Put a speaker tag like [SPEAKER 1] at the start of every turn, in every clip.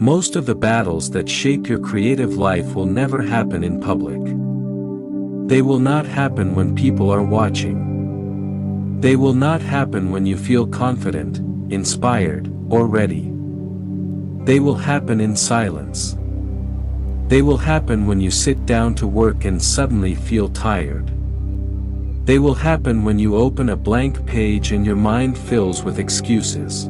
[SPEAKER 1] Most of the battles that shape your creative life will never happen in public. They will not happen when people are watching. They will not happen when you feel confident, inspired, or ready. They will happen in silence. They will happen when you sit down to work and suddenly feel tired. They will happen when you open a blank page and your mind fills with excuses.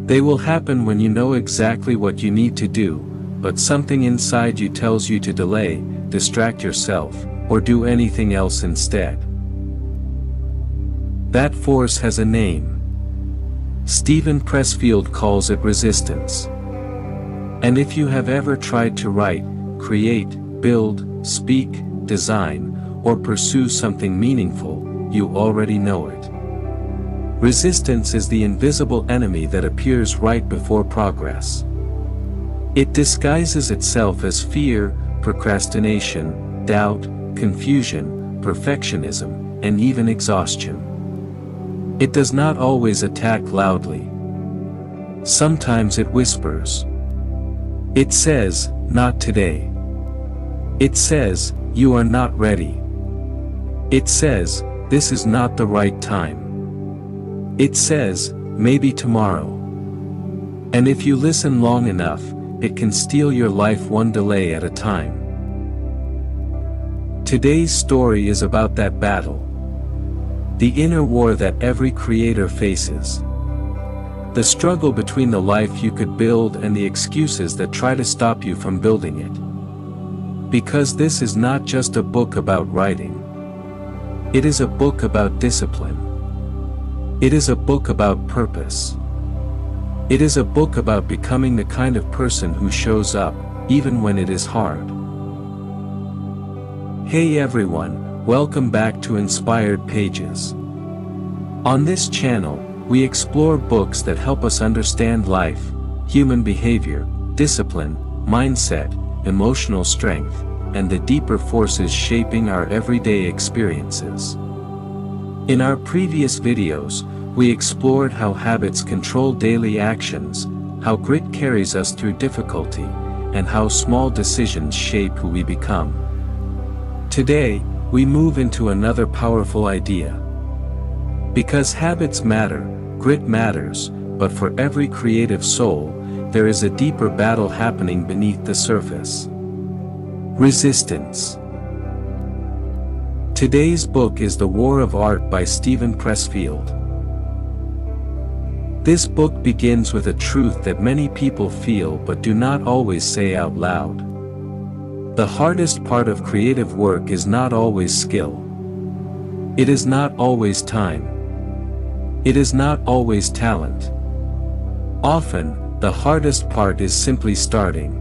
[SPEAKER 1] They will happen when you know exactly what you need to do, but something inside you tells you to delay, distract yourself, or do anything else instead. That force has a name. Steven Pressfield calls it resistance. And if you have ever tried to write, create, build, speak, design, or pursue something meaningful, you already know it. Resistance is the invisible enemy that appears right before progress. It disguises itself as fear, procrastination, doubt, confusion, perfectionism, and even exhaustion. It does not always attack loudly. Sometimes it whispers. It says, "Not today." It says, "You are not ready." It says, "This is not the right time." It says, "Maybe tomorrow." And if you listen long enough, it can steal your life one delay at a time. Today's story is about that battle. The inner war that every creator faces. The struggle between the life you could build and the excuses that try to stop you from building it. Because this is not just a book about writing. It is a book about discipline. It is a book about purpose. It is a book about becoming the kind of person who shows up, even when it is hard. Hey everyone, welcome back to Inspired Pages. On this channel, we explore books that help us understand life, human behavior, discipline, mindset, emotional strength, and the deeper forces shaping our everyday experiences. In our previous videos, we explored how habits control daily actions, how grit carries us through difficulty, and how small decisions shape who we become. Today, we move into another powerful idea. Because habits matter, grit matters, but for every creative soul, there is a deeper battle happening beneath the surface. Resistance. Today's book is The War of Art by Steven Pressfield. This book begins with a truth that many people feel but do not always say out loud. The hardest part of creative work is not always skill. It is not always time. It is not always talent. Often, the hardest part is simply starting.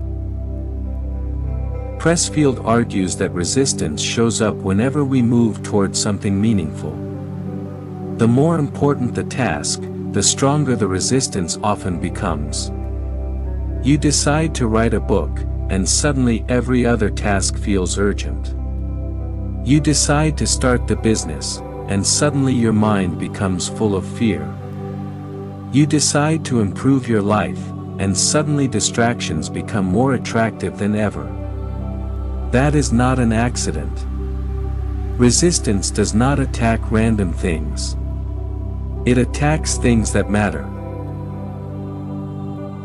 [SPEAKER 1] Pressfield argues that resistance shows up whenever we move towards something meaningful. The more important the task, the stronger the resistance often becomes. You decide to write a book, and suddenly every other task feels urgent. You decide to start the business, and suddenly your mind becomes full of fear. You decide to improve your life, and suddenly distractions become more attractive than ever. That is not an accident. Resistance does not attack random things. It attacks things that matter.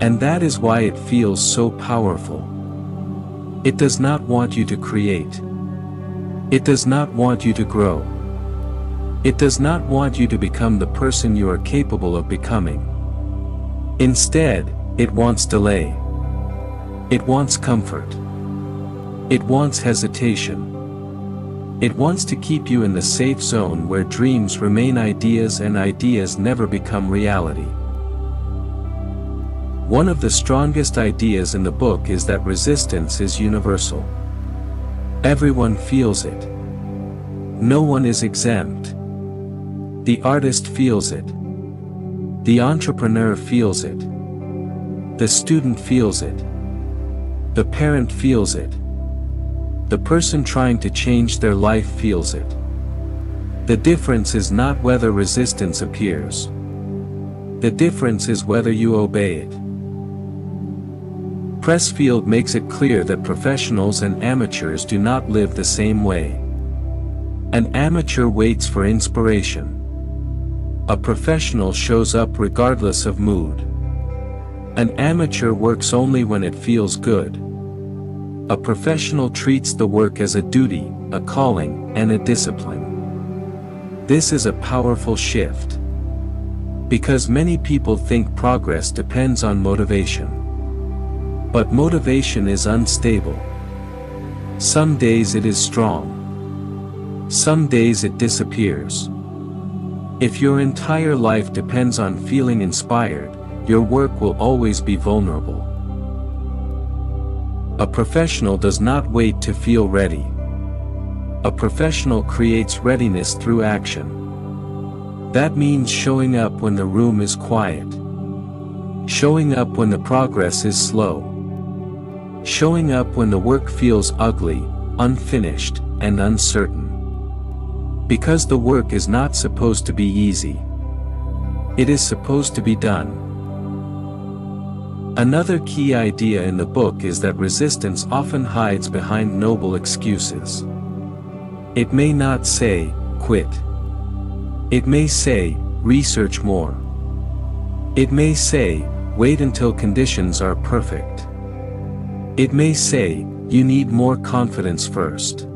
[SPEAKER 1] And that is why it feels so powerful. It does not want you to create. It does not want you to grow. It does not want you to become the person you are capable of becoming. Instead, it wants delay. It wants comfort. It wants hesitation. It wants to keep you in the safe zone where dreams remain ideas and ideas never become reality. One of the strongest ideas in the book is that resistance is universal. Everyone feels it. No one is exempt. The artist feels it. The entrepreneur feels it. The student feels it. The parent feels it. The person trying to change their life feels it. The difference is not whether resistance appears. The difference is whether you obey it. Pressfield makes it clear that professionals and amateurs do not live the same way. An amateur waits for inspiration. A professional shows up regardless of mood. An amateur works only when it feels good. A professional treats the work as a duty, a calling, and a discipline. This is a powerful shift. Because many people think progress depends on motivation. But motivation is unstable. Some days it is strong. Some days it disappears. If your entire life depends on feeling inspired, your work will always be vulnerable. A professional does not wait to feel ready. A professional creates readiness through action. That means showing up when the room is quiet. Showing up when the progress is slow. Showing up when the work feels ugly, unfinished, and uncertain. Because the work is not supposed to be easy. It is supposed to be done. Another key idea in the book is that resistance often hides behind noble excuses. It may not say, quit. It may say, research more. It may say, wait until conditions are perfect. It may say, you need more confidence first.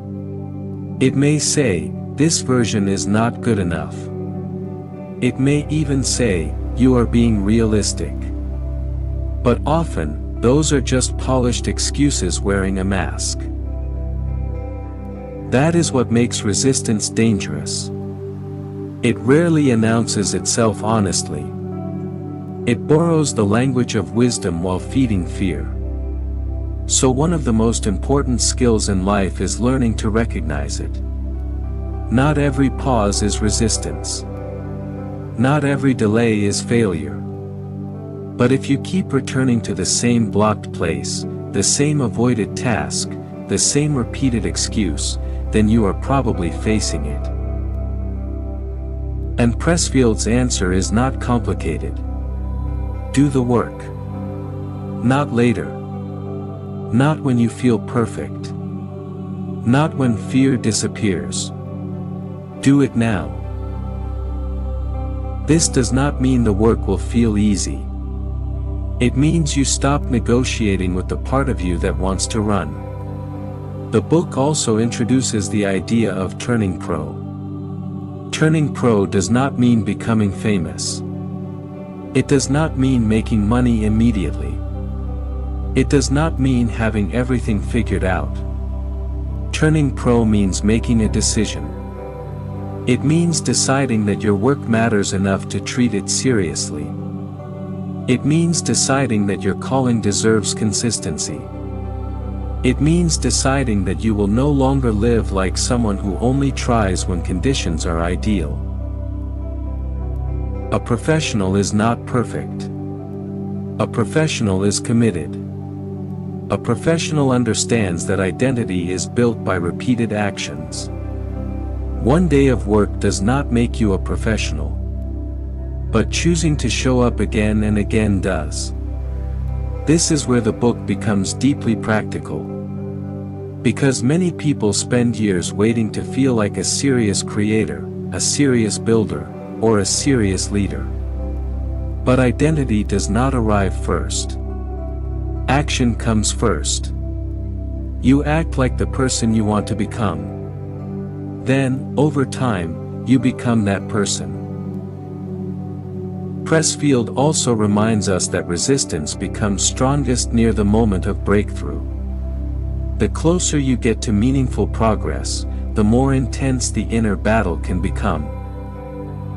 [SPEAKER 1] It may say, this version is not good enough. It may even say, you are being realistic. But often, those are just polished excuses wearing a mask. That is what makes resistance dangerous. It rarely announces itself honestly. It borrows the language of wisdom while feeding fear. So one of the most important skills in life is learning to recognize it. Not every pause is resistance. Not every delay is failure. But if you keep returning to the same blocked place, the same avoided task, the same repeated excuse, then you are probably facing it. And Pressfield's answer is not complicated. Do the work. Not later. Not when you feel perfect. Not when fear disappears. Do it now. This does not mean the work will feel easy. It means you stop negotiating with the part of you that wants to run. The book also introduces the idea of turning pro. Turning pro does not mean becoming famous. It does not mean making money immediately. It does not mean having everything figured out. Turning pro means making a decision. It means deciding that your work matters enough to treat it seriously. It means deciding that your calling deserves consistency. It means deciding that you will no longer live like someone who only tries when conditions are ideal. A professional is not perfect. A professional is committed. A professional understands that identity is built by repeated actions. One day of work does not make you a professional. But choosing to show up again and again does. This is where the book becomes deeply practical. Because many people spend years waiting to feel like a serious creator, a serious builder, or a serious leader. But identity does not arrive first. Action comes first. You act like the person you want to become. Then, over time, you become that person. Pressfield also reminds us that resistance becomes strongest near the moment of breakthrough. The closer you get to meaningful progress, the more intense the inner battle can become.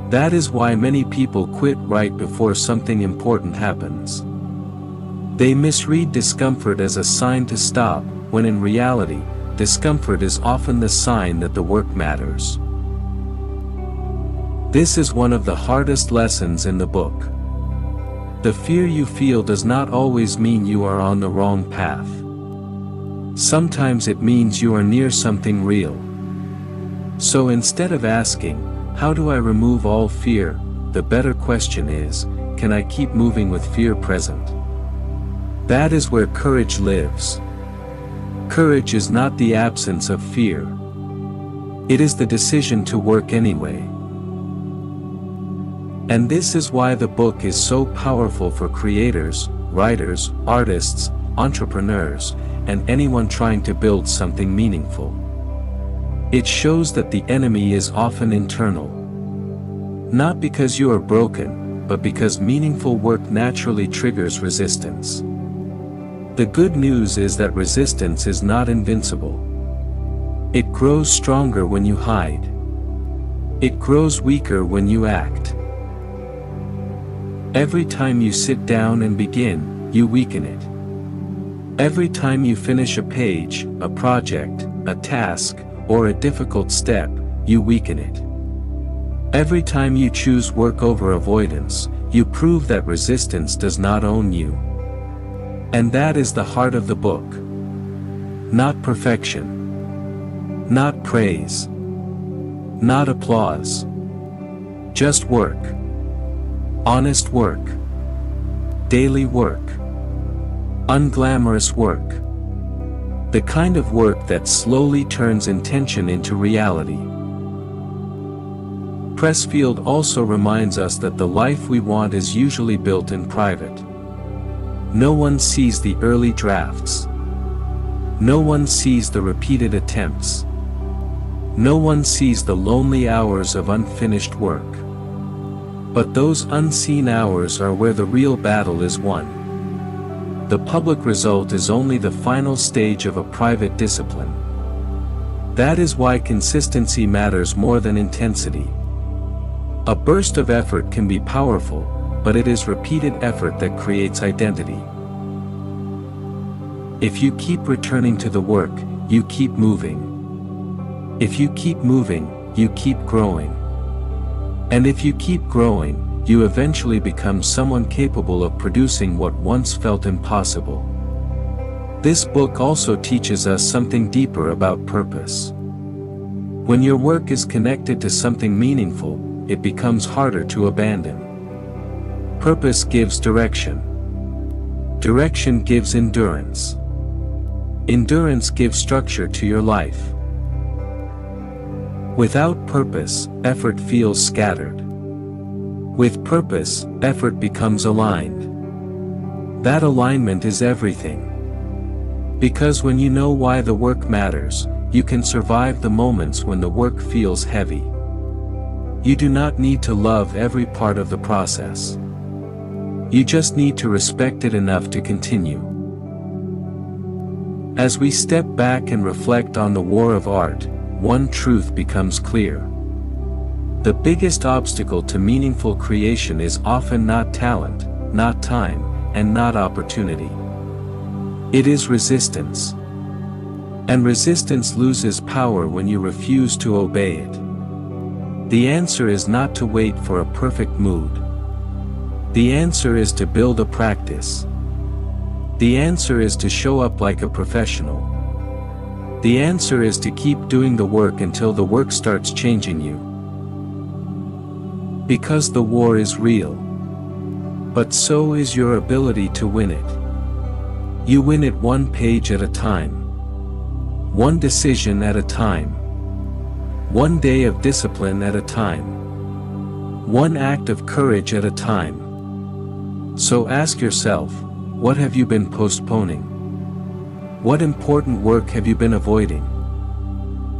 [SPEAKER 1] That is why many people quit right before something important happens. They misread discomfort as a sign to stop, when in reality, discomfort is often the sign that the work matters. This is one of the hardest lessons in the book. The fear you feel does not always mean you are on the wrong path. Sometimes it means you are near something real. So instead of asking, how do I remove all fear, the better question is, can I keep moving with fear present? That is where courage lives. Courage is not the absence of fear. It is the decision to work anyway. And this is why the book is so powerful for creators, writers, artists, entrepreneurs, and anyone trying to build something meaningful. It shows that the enemy is often internal. Not because you are broken, but because meaningful work naturally triggers resistance. The good news is that resistance is not invincible. It grows stronger when you hide. It grows weaker when you act. Every time you sit down and begin, you weaken it. Every time you finish a page, a project, a task, or a difficult step, you weaken it. Every time you choose work over avoidance, you prove that resistance does not own you. And that is the heart of the book. Not perfection. Not praise. Not applause. Just work. Honest work. Daily work. Unglamorous work. The kind of work that slowly turns intention into reality. Pressfield also reminds us that the life we want is usually built in private. No one sees the early drafts. No one sees the repeated attempts. No one sees the lonely hours of unfinished work. But those unseen hours are where the real battle is won. The public result is only the final stage of a private discipline. That is why consistency matters more than intensity. A burst of effort can be powerful, but it is repeated effort that creates identity. If you keep returning to the work, you keep moving. If you keep moving, you keep growing. And if you keep growing, you eventually become someone capable of producing what once felt impossible. This book also teaches us something deeper about purpose. When your work is connected to something meaningful, it becomes harder to abandon. Purpose gives direction. Direction gives endurance. Endurance gives structure to your life. Without purpose, effort feels scattered. With purpose, effort becomes aligned. That alignment is everything. Because when you know why the work matters, you can survive the moments when the work feels heavy. You do not need to love every part of the process. You just need to respect it enough to continue. As we step back and reflect on the war of art, one truth becomes clear. The biggest obstacle to meaningful creation is often not talent, not time, and not opportunity. It is resistance. And resistance loses power when you refuse to obey it. The answer is not to wait for a perfect mood. The answer is to build a practice. The answer is to show up like a professional. The answer is to keep doing the work until the work starts changing you. Because the war is real. But so is your ability to win it. You win it one page at a time. One decision at a time. One day of discipline at a time. One act of courage at a time. So ask yourself, what have you been postponing? What important work have you been avoiding?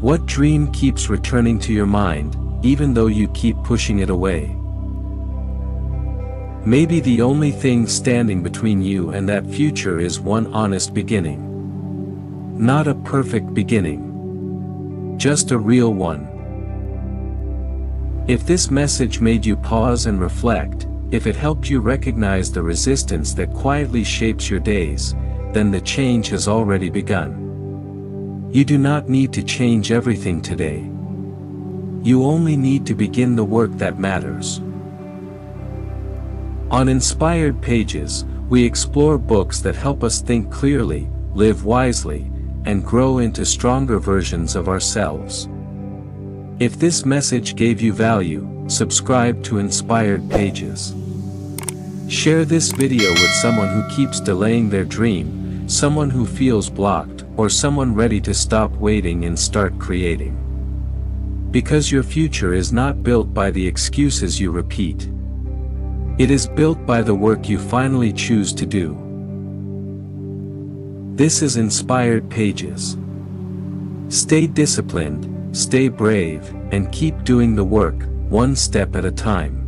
[SPEAKER 1] What dream keeps returning to your mind, even though you keep pushing it away? Maybe the only thing standing between you and that future is one honest beginning. Not a perfect beginning. Just a real one. If this message made you pause and reflect, if it helped you recognize the resistance that quietly shapes your days, then the change has already begun. You do not need to change everything today. You only need to begin the work that matters. On Inspired Pages, we explore books that help us think clearly, live wisely, and grow into stronger versions of ourselves. If this message gave you value, subscribe to Inspired Pages. Share this video with someone who keeps delaying their dream, someone who feels blocked, or someone ready to stop waiting and start creating. Because your future is not built by the excuses you repeat. It is built by the work you finally choose to do. This is Inspired Pages. Stay disciplined, stay brave, and keep doing the work, one step at a time.